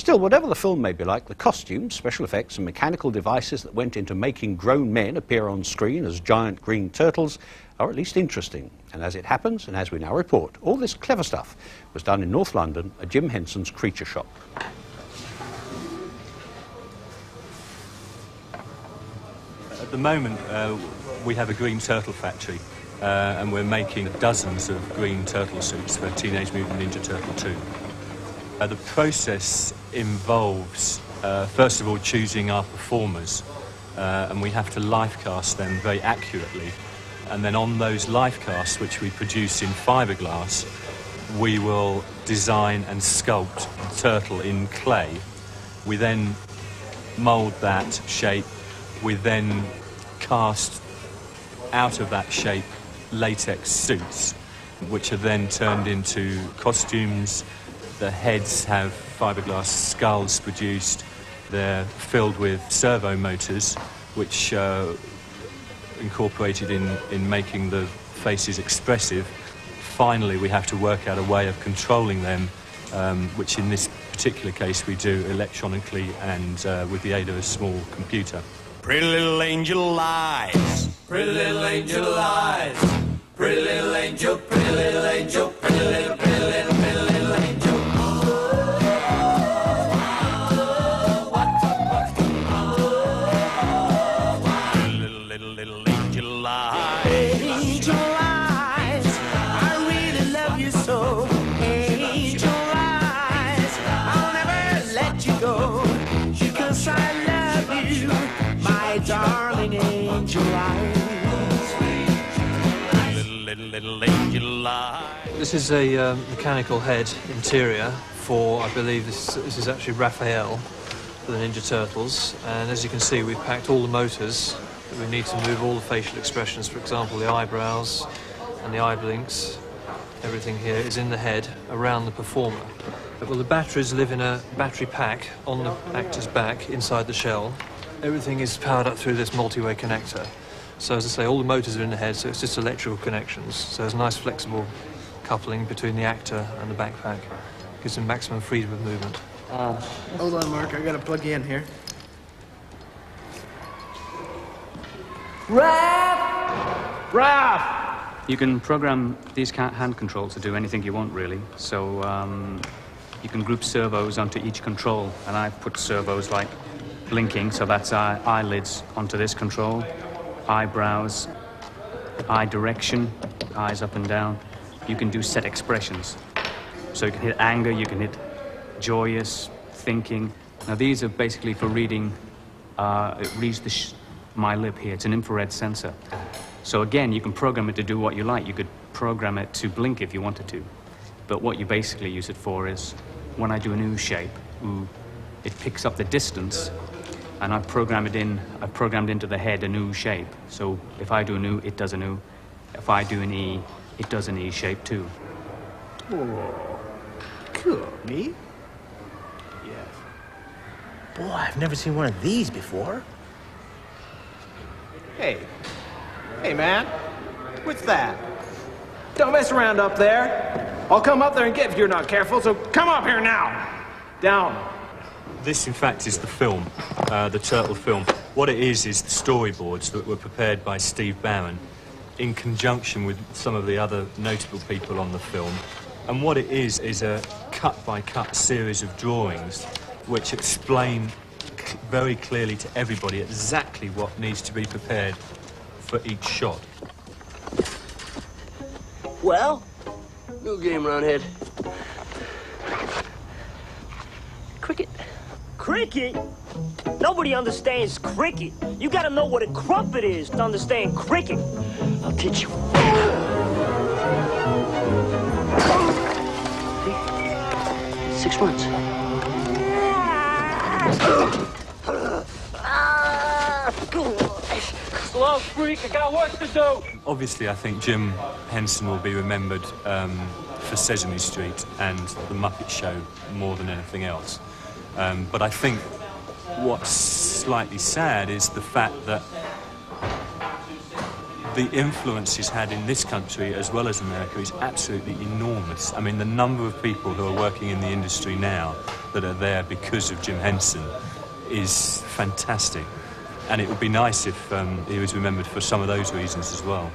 Still, whatever the film may be like, the costumes, special effects and mechanical devices that went into making grown men appear on screen as giant green turtles are at least interesting. And as it happens, and as we now report, all this clever stuff was done in North London at Jim Henson's Creature Shop. At the moment, we have a green turtle factory, and we're making dozens of green turtle suits for Teenage Mutant Ninja Turtle 2. The process involves, first of all, choosing our performers, and we have to life cast them very accurately. And then on those life casts, which we produce in fiberglass, we will design and sculpt the turtle in clay. We then mould that shape. We then cast out of that shape latex suits, which are then turned into costumes. The heads have fiberglass skulls produced. They're filled with servo motors, which are incorporated in making the faces expressive. Finally, we have to work out a way of controlling them, which in this particular case we do electronically and with the aid of a small computer. Pretty little angel lies, pretty little angel lies, pretty little angel, pretty little angel, pretty little, pretty little, pretty little angel. Little angel lies. Angel lies, I really love you so. Angel lies, I'll never let you go, because I love you, my darling angel lies. Little angel lies. This is a mechanical head interior for, I believe this is actually Raphael for the Ninja Turtles, and as you can see we've packed all the motors that we need to move all the facial expressions. For example, the eyebrows and the eye blinks, everything here is in the head around the performer. Well, the batteries live in a battery pack on the actor's back inside the shell. Everything is powered up through this multi-way connector. So as I say, all the motors are in the head, so it's just electrical connections. So there's a nice flexible coupling between the actor and the backpack. Gives him maximum freedom of movement. Hold on, Mark, I gotta plug you in here. Raph! You can program these hand controls to do anything you want, really. So you can group servos onto each control, and I've put servos like blinking, so that's eyelids onto this control, eyebrows, eye direction, eyes up and down. You can do set expressions. So you can hit anger, you can hit joyous, thinking. Now these are basically for reading, it reads my lip here. It's an infrared sensor. So again, you can program it to do what you like. You could program it to blink if you wanted to. But what you basically use it for is, when I do an ooh shape, ooh, it picks up the distance, and I've programmed into the head an ooh shape. So if I do an ooh, it does an ooh. If I do an E, it does an E shape too. Oh, cool. Me? Yes. Boy, I've never seen one of these before. Hey. Hey, man. What's that? Don't mess around up there. I'll come up there and get you if you're not careful, so come up here now. Down. This, in fact, is the film, the turtle film. What it is the storyboards that were prepared by Steve Barron in conjunction with some of the other notable people on the film. And what it is a cut-by-cut series of drawings which explain very clearly to everybody exactly what needs to be prepared for each shot. Well, new game, Roundhead. Cricket. Cricket? Nobody understands cricket. You gotta know what a crumpet is to understand cricket. I'll teach you. 6 months. Slow, freak, I got work to do. Obviously, I think Jim Henson will be remembered for Sesame Street and The Muppet Show more than anything else. But I think what's slightly sad is the fact that the influence he's had in this country as well as America is absolutely enormous. I mean, the number of people who are working in the industry now that are there because of Jim Henson is fantastic. And it would be nice if he was remembered for some of those reasons as well.